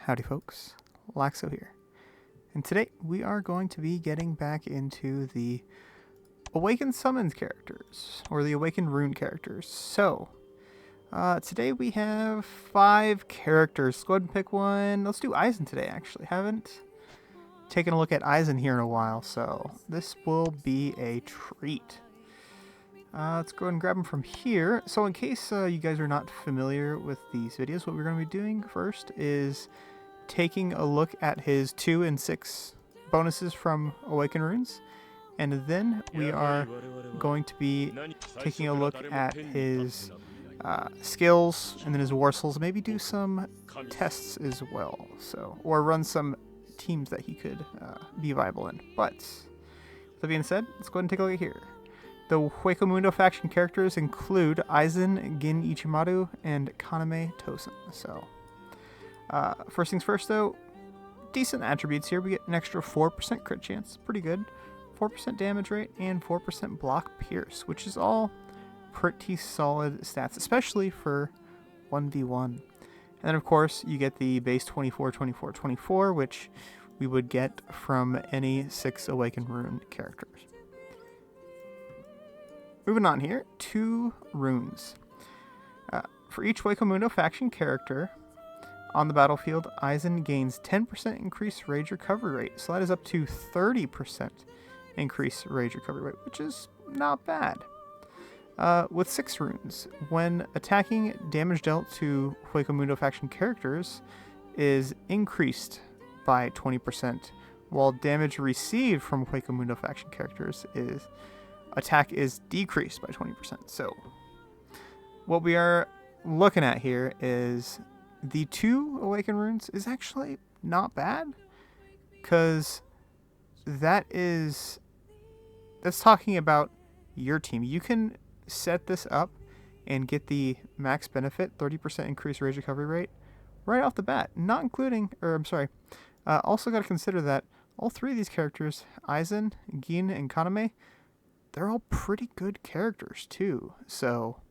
Howdy folks, Laxo here, and today we are going to be getting back into the Awaken Summons characters, or the Awaken Rune characters. So, today we have 5 characters. Let's go ahead and pick one. Let's do Aizen today, actually. Haven't taken a look at Aizen here in a while, so this will be a treat. Let's go ahead and grab them from here. So in case you guys are not familiar with these videos, what we're going to be doing first is taking a look at his 2 and 6 bonuses from Awaken Runes, and then we are going to be taking a look at his skills and then his Warsouls, maybe do some tests as well, so or run some teams that he could be viable in. But with that being said, let's go ahead and take a look at here. The Hueco faction characters include Aizen, Gin Ichimaru, and Kaname Tosen. So, first things first though, decent attributes here. We get an extra 4% crit chance, pretty good. 4% damage rate, and 4% block pierce, which is all pretty solid stats, especially for 1v1. And then of course, you get the base 24, 24, 24, which we would get from any 6 Awaken Rune characters. Moving on here, 2 runes. For each Hueco faction character on the battlefield, Aizen gains 10% increased rage recovery rate. So that is up to 30% increased rage recovery rate, which is not bad. With 6 runes, when attacking, damage dealt to Hueco faction characters is increased by 20%, while damage received from Hueco faction characters is attack is decreased by 20%. So what we are looking at here is the 2 Awaken Runes is actually not bad, because that's talking about your team. You can set this up and get the max benefit, 30% increased rage recovery rate, right off the bat, not including, also got to consider that all 3 of these characters, Aizen, Gin, and Kaname, they're all pretty good characters too, so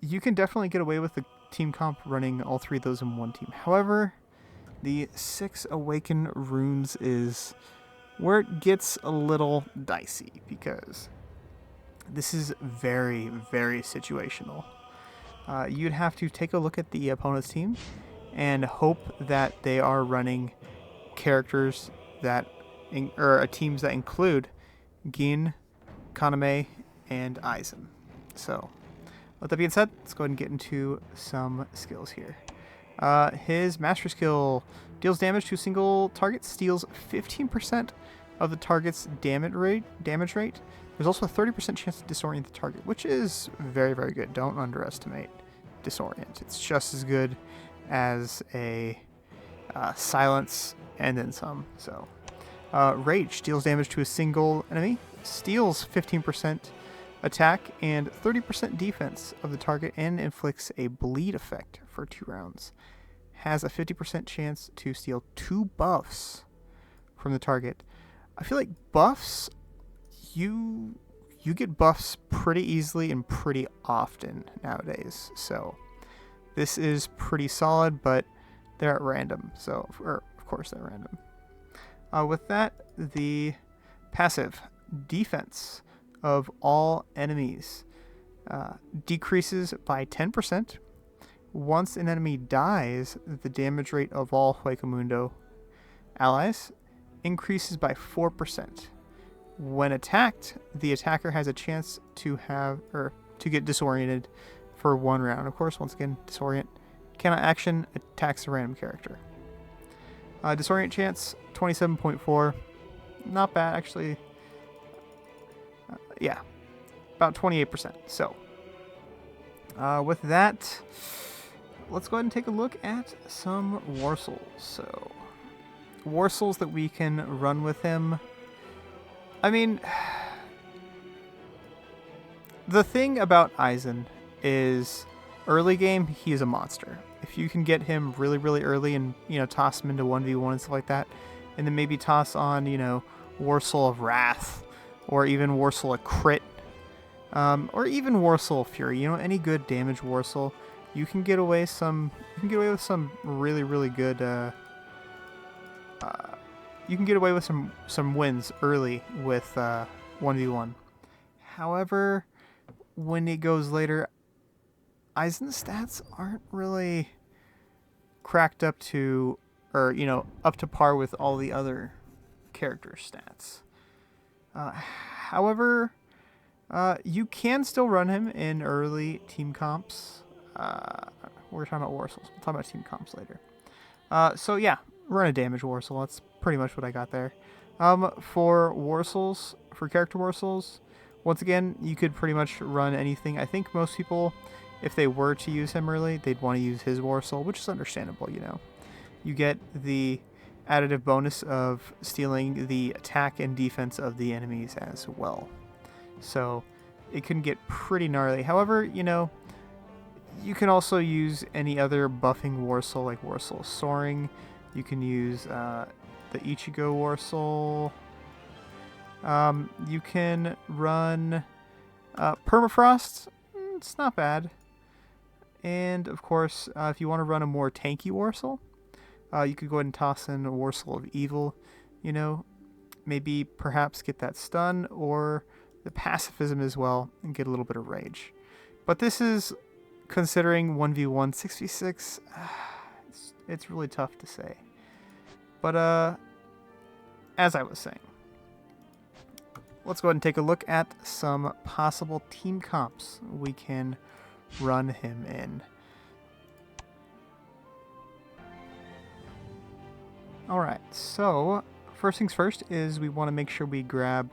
you can definitely get away with the team comp running all 3 of those in one team. However, the 6 Awaken Runes is where it gets a little dicey, because this is very, very situational. You'd have to take a look at the opponent's team and hope that they are running characters that, or teams that include Gin, Kaname, and Aizen. So, with that being said, let's go ahead and get into some skills here. His master skill deals damage to a single target, steals 15% of the target's damage rate. There's also a 30% chance to disorient the target, which is very, very good. Don't underestimate disorient. It's just as good as a silence and then some. So, Rage deals damage to a single enemy, steals 15% attack and 30% defense of the target, and inflicts a bleed effect for 2 rounds. Has a 50% chance to steal 2 buffs from the target. I feel like buffs, you get buffs pretty easily and pretty often nowadays. So this is pretty solid, but they're at random. So, of course they're random. With that, the passive defense of all enemies decreases by 10%. Once an enemy dies, the damage rate of all Hueco allies increases by 4%. When attacked, the attacker has a chance to get disoriented for 1 round. Of course, once again, disorient cannot action, attacks a random character. Disorient chance 27.4, not bad actually. Yeah, about 28%. So, with that, let's go ahead and take a look at some Warsouls. So, Warsouls that we can run with him. I mean, the thing about Aizen is early game, he is a monster. If you can get him really, really early and, toss him into 1v1 and stuff like that, and then maybe toss on, Warsoul of Wrath, or even Warsoul of Crit, or even Warsoul of Fury, any good damage Warsoul, you can get away with some really, really good you can get away with some wins early with 1v1. However, when it goes later, Aizen's stats aren't really cracked up to, or up to par with all the other character stats. However, you can still run him in early team comps. We're talking about Warsouls. We'll talk about team comps later. So yeah, run a damage Warsoul. That's pretty much what I got there. For Warsouls, for character Warsouls, once again, you could pretty much run anything. I think most people, if they were to use him early, they'd want to use his Warsoul, which is understandable, You get the additive bonus of stealing the attack and defense of the enemies as well. So it can get pretty gnarly. However, you can also use any other buffing Warsoul, like Warsoul Soaring. You can use the Ichigo Warsoul. You can run Permafrost. It's not bad. And, of course, if you want to run a more tanky Warsoul, you could go ahead and toss in a Warsoul of Evil. Maybe perhaps get that stun or the pacifism as well and get a little bit of rage. But this is considering 1v1, 6v6, it's really tough to say. But as I was saying, let's go ahead and take a look at some possible team comps we can run him in. Alright, so first things first is we want to make sure we grab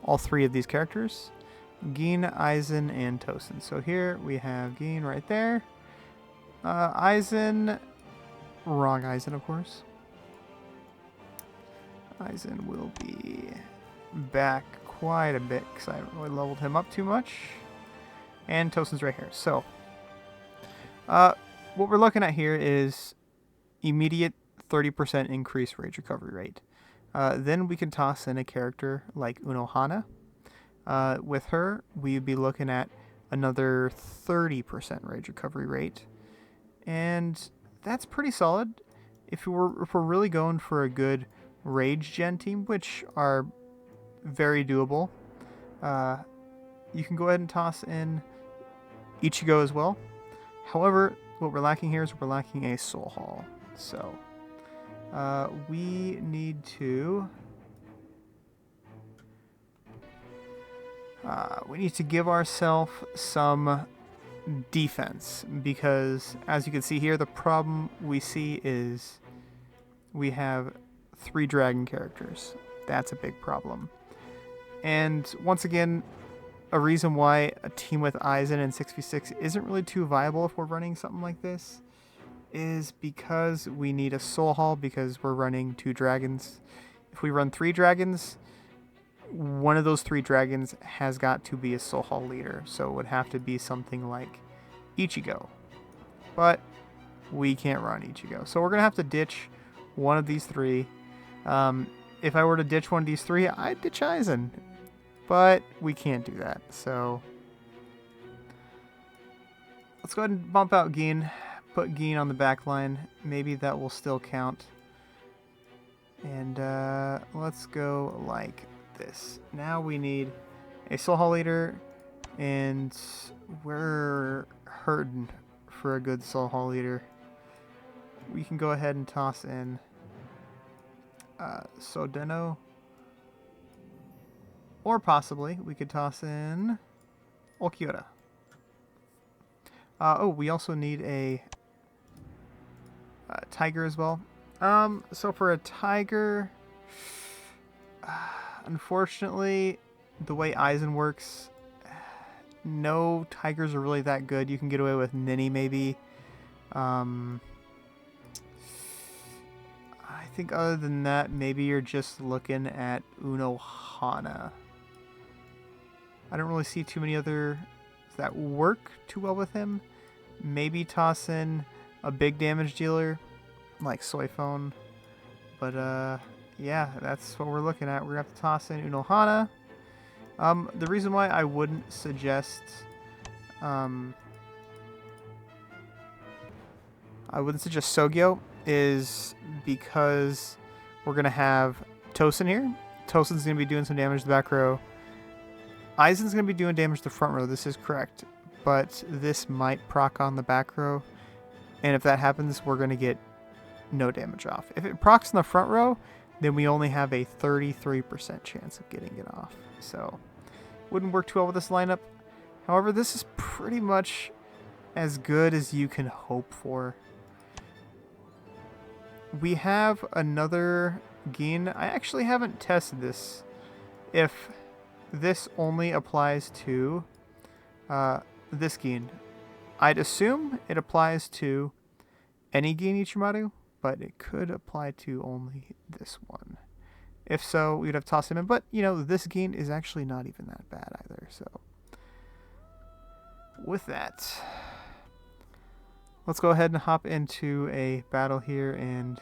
all three of these characters. Gin, Aizen, and Tosin. So here we have Gin right there. Aizen, wrong Aizen, of course. Aizen will be back quite a bit because I haven't really leveled him up too much. And Tosin's right here. So, what we're looking at here is immediate 30% increased rage recovery rate. Then we can toss in a character like Unohana. With her, we'd be looking at another 30% rage recovery rate. And that's pretty solid. If we're really going for a good rage gen team, which are very doable, you can go ahead and toss in Ichigo as well. However, what we're lacking here is we're lacking a soul haul. So, we need to... give ourselves some defense, because as you can see here, the problem we see is we have 3 dragon characters. That's a big problem. And once again, a reason why a team with Aizen and 6v6 isn't really too viable if we're running something like this is because we need a soul haul, because we're running 2 dragons. If we run 3 dragons, one of those 3 dragons has got to be a soul haul leader, so it would have to be something like Ichigo. But we can't run Ichigo, so we're gonna have to ditch one of these 3. If I were to ditch one of these 3, I'd ditch Aizen, but we can't do that. So let's go ahead and bump out Gin, put Gin on the back line. Maybe that will still count. And let's go like this. Now we need a soul haul leader, and we're hurting for a good soul haul leader. We can go ahead and toss in Sodeno, or possibly we could toss in Ulquiorra. We also need a tiger as well. So for a tiger, unfortunately, the way Aizen works, no tigers are really that good. You can get away with Nini maybe. I think other than that, maybe you're just looking at Unohana. I don't really see too many other that work too well with him. Maybe toss in a big damage dealer like Soifone. But yeah, that's what we're looking at. We're going to have to toss in Unohana. The reason why I wouldn't suggest I wouldn't suggest Sogyo is because we're going to have Tosin here. Tosin's going to be doing some damage to the back row. Aizen's going to be doing damage to the front row. This is correct. But this might proc on the back row. And if that happens, we're going to get no damage off. If it procs in the front row, then we only have a 33% chance of getting it off. So, wouldn't work too well with this lineup. However, this is pretty much as good as you can hope for. We have another Gin. I actually haven't tested this. If this only applies to this Gin. I'd assume it applies to any Gin Ichimaru, but it could apply to only this one. If so, we'd have tossed him in. But, you know, this Gin is actually not even that bad either. So, with that, let's go ahead and hop into a battle here and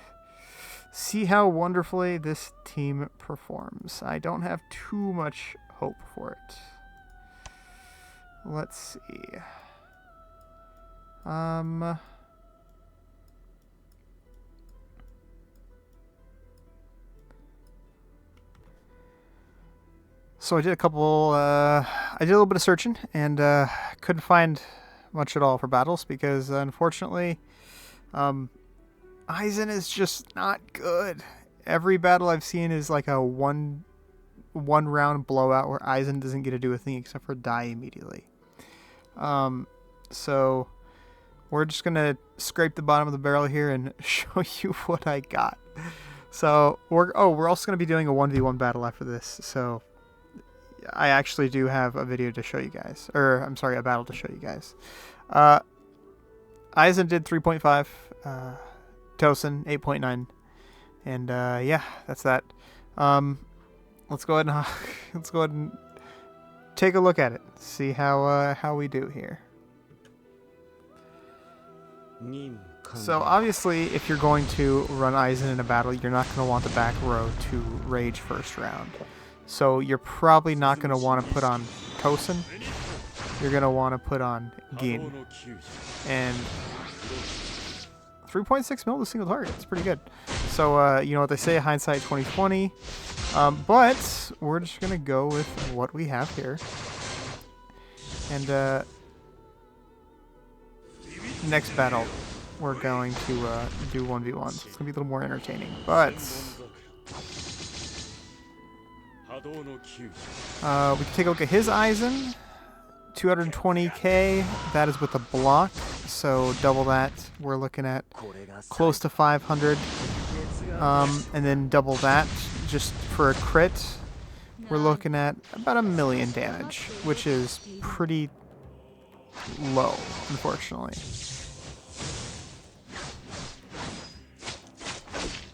see how wonderfully this team performs. I don't have too much hope for it. Let's see. So I did a couple, I did a little bit of searching and couldn't find much at all for battles because unfortunately, Aizen is just not good. Every battle I've seen is like a one round blowout where Aizen doesn't get to do a thing except for die immediately. So we're just gonna scrape the bottom of the barrel here and show you what I got. So we're also gonna be doing a 1v1 battle after this. So I actually do have a video to show you guys, or I'm sorry, a battle to show you guys. Aizen did 3.5, Tosin 8.9, and yeah, that's that. Let's go ahead and take a look at it. See how we do here. So obviously, if you're going to run Aizen in a battle, you're not going to want the back row to rage first round. So you're probably not going to want to put on Tosin. You're going to want to put on Gin. And 3.6 mil to single target. It's pretty good. So, you know what they say, hindsight 2020. But we're just going to go with what we have here. And next battle, we're going to do 1v1. So it's going to be a little more entertaining. But we can take a look at his Aizen. 220k. That is with a block. So double that. We're looking at close to 500. And then double that just for a crit. We're looking at about 1 million damage, which is pretty low, unfortunately.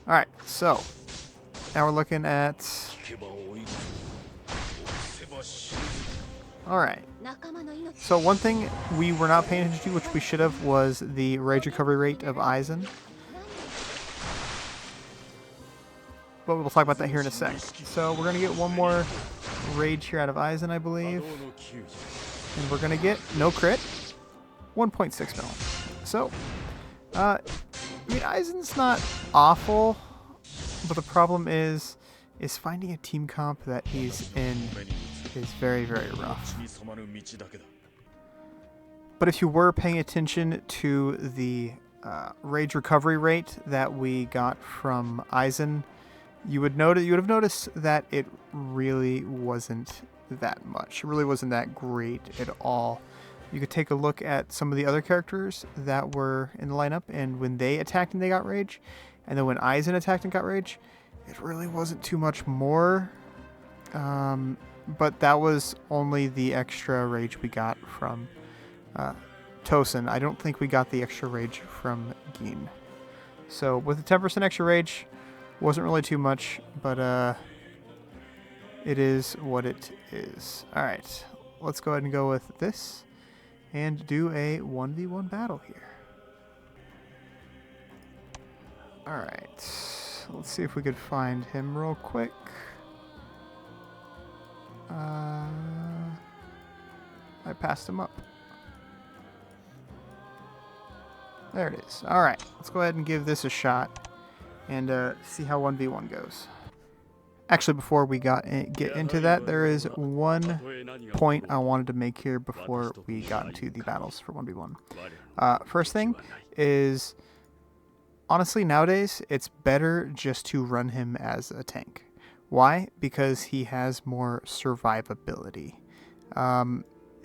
Alright, so now we're looking at... Alright. So one thing we were not paying attention to, which we should have, was the rage recovery rate of Aizen. But we'll talk about that here in a sec. So we're going to get one more rage here out of Aizen, I believe. And we're going to get no crit. 1.6 mil. So, I mean, Aizen's not awful, but the problem is finding a team comp that he's in is very, very rough. But if you were paying attention to the rage recovery rate that we got from Aizen, you would have noticed that it really wasn't that much. It really wasn't that great at all. You could take a look at some of the other characters that were in the lineup, and when they attacked and they got rage, and then when Aizen attacked and got rage, it really wasn't too much more. But that was only the extra rage we got from Tosin. I don't think we got the extra rage from Gin. So with the 10% extra rage, wasn't really too much, but it is what it is. Alright, let's go ahead and go with this and do a 1v1 battle here. Alright, let's see if we could find him real quick. I passed him up. There it is. Alright, let's go ahead and give this a shot and see how 1v1 goes. Actually, before we get into that, there is one point I wanted to make here before we got into the battles for 1v1. First thing is, honestly, nowadays, it's better just to run him as a tank. Why? Because he has more survivability.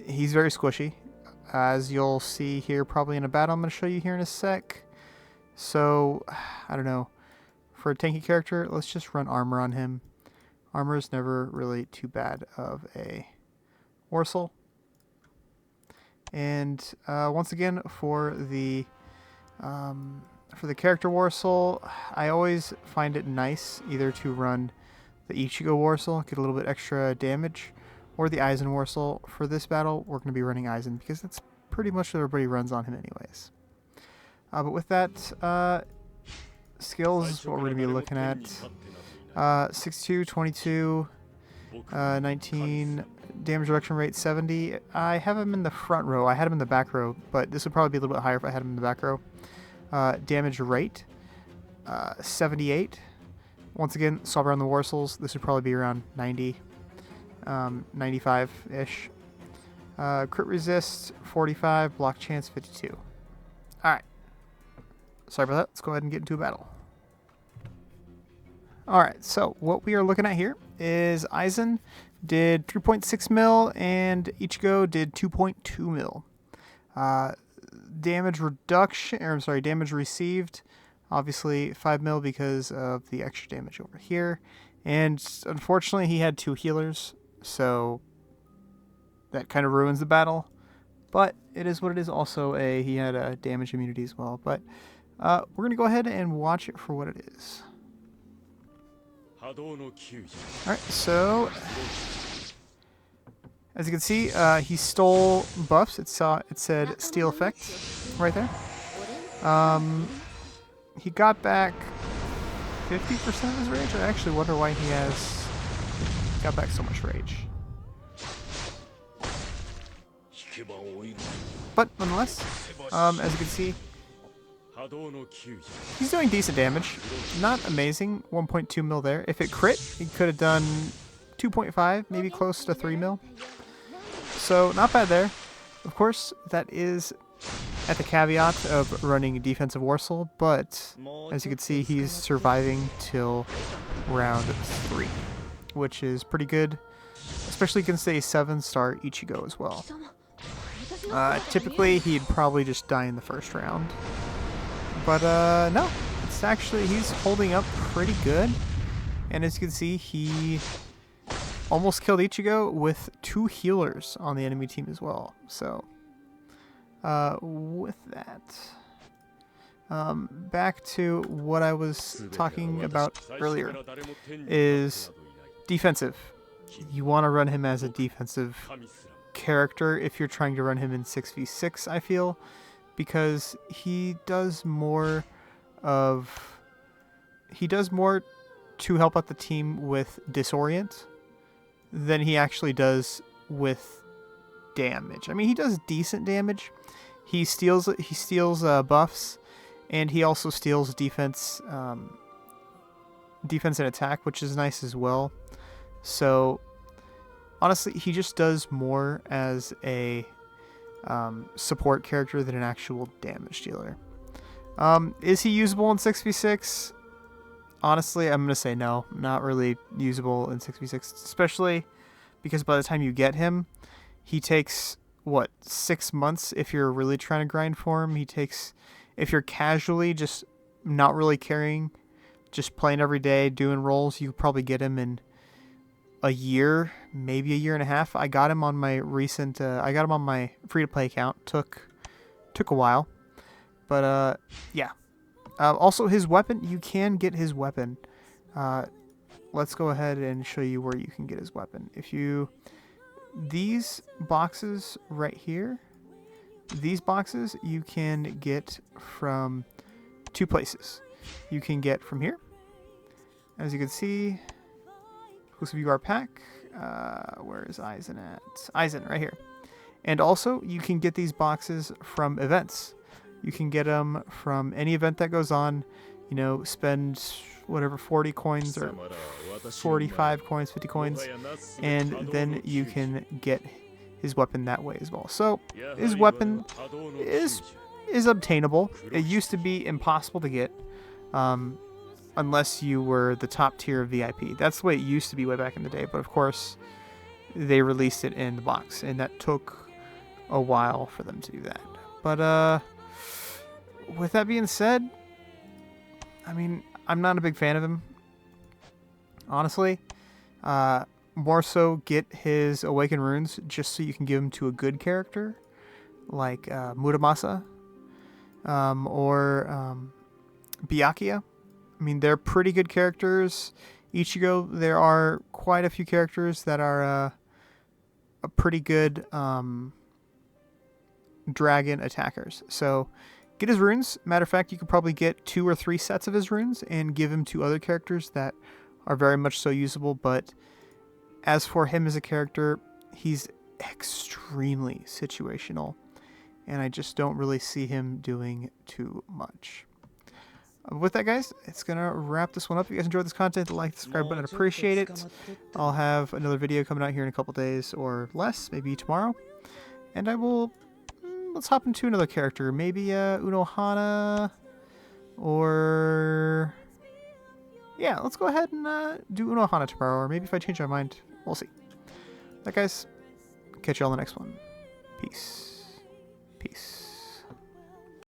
He's very squishy, as you'll see here probably in a battle I'm going to show you here in a sec. So, I don't know. For a tanky character, let's just run armor on him. Armor is never really too bad of a Warsoul. And once again, for the character Warsoul, I always find it nice either to run the Ichigo Warsoul, get a little bit extra damage, or the Aizen Warsoul. For this battle, we're going to be running Aizen because that's pretty much what everybody runs on him anyways. But with that, skills is what we're going to be looking at. 62, 22, 19, damage reduction rate 70. I have him in the front row. I had him in the back row, but this would probably be a little bit higher if I had him in the back row. Damage rate 78. Once again, swap around the Warsouls. This would probably be around 90, 95-ish. Crit resist 45, block chance 52. Alright. Sorry about that. Let's go ahead and get into a battle. Alright, so what we are looking at here is Aizen did 3.6 mil and Ichigo did 2.2 mil. Damage reduction, or I'm sorry, damage received, obviously 5 mil because of the extra damage over here. And unfortunately he had 2 healers, so that kind of ruins the battle. But it is what it is. Also, he had a damage immunity as well. But we're going to go ahead and watch it for what it is. Alright, so as you can see, he stole buffs. It said steal effect right there. He got back 50% of his rage. I actually wonder why he got back so much rage. But nonetheless, as you can see, he's doing decent damage. Not amazing. 1.2 mil there. If it crit, he could have done 2.5, maybe close to 3 mil. So not bad there. Of course, that is at the caveat of running defensive Warsoul, but as you can see, he's surviving till round 3, which is pretty good, especially against a 7-star Ichigo as well. Typically, he'd probably just die in the first round. But no, it's actually, he's holding up pretty good. And as you can see, he almost killed Ichigo with 2 healers on the enemy team as well. So, with that, back to what I was talking about earlier, is defensive. You want to run him as a defensive character if you're trying to run him in 6v6, I feel, because he does more to help out the team with disorient than he actually does with damage. I mean, he does decent damage. He steals buffs, and he also steals defense and attack, which is nice as well. So honestly, he just does more as a support character than an actual damage dealer. Is he usable in 6v6? Honestly, I'm going to say no. Not really usable in 6v6, especially because by the time you get him, he takes, 6 months if you're really trying to grind for him. If you're casually just not really caring, just playing every day, doing rolls, you probably get him in a year, maybe a year and a half. I got him on my free-to-play account. Took a while, but yeah. Also, his weapon, you can get his weapon. Let's go ahead and show you where you can get his weapon. These boxes right here, these boxes you can get from 2 places. You can get from here, as you can see, exclusive UR pack. Where is Aizen at? Aizen, right here. And also, you can get these boxes from events. You can get them from any event that goes on. You know, spend whatever 40 coins or 45 coins, 50 coins, and then you can get his weapon that way as well. So his weapon is obtainable. It used to be impossible to get unless you were the top tier of VIP. That's the way it used to be way back in the day, but of course they released it in the box, and that took a while for them to do that. But with that being said, I mean, I'm not a big fan of him, honestly. More so get his Awaken Runes just so you can give him to a good character like Muramasa or Byakuya. I mean, they're pretty good characters. Ichigo, there are quite a few characters that are a pretty good dragon attackers. So get his runes. Matter of fact, you could probably get 2 or 3 sets of his runes and give him to other characters that are very much so usable. But as for him as a character, he's extremely situational, and I just don't really see him doing too much. With that, guys, it's going to wrap this one up. If you guys enjoyed this content, like the subscribe button. I'd appreciate it. I'll have another video coming out here in a couple days or less, maybe tomorrow. And I will... let's hop into another character. Maybe Unohana, or... yeah, let's go ahead and do Unohana tomorrow, or maybe if I change my mind, we'll see. That, guys, catch you all in the next one. Peace. Peace.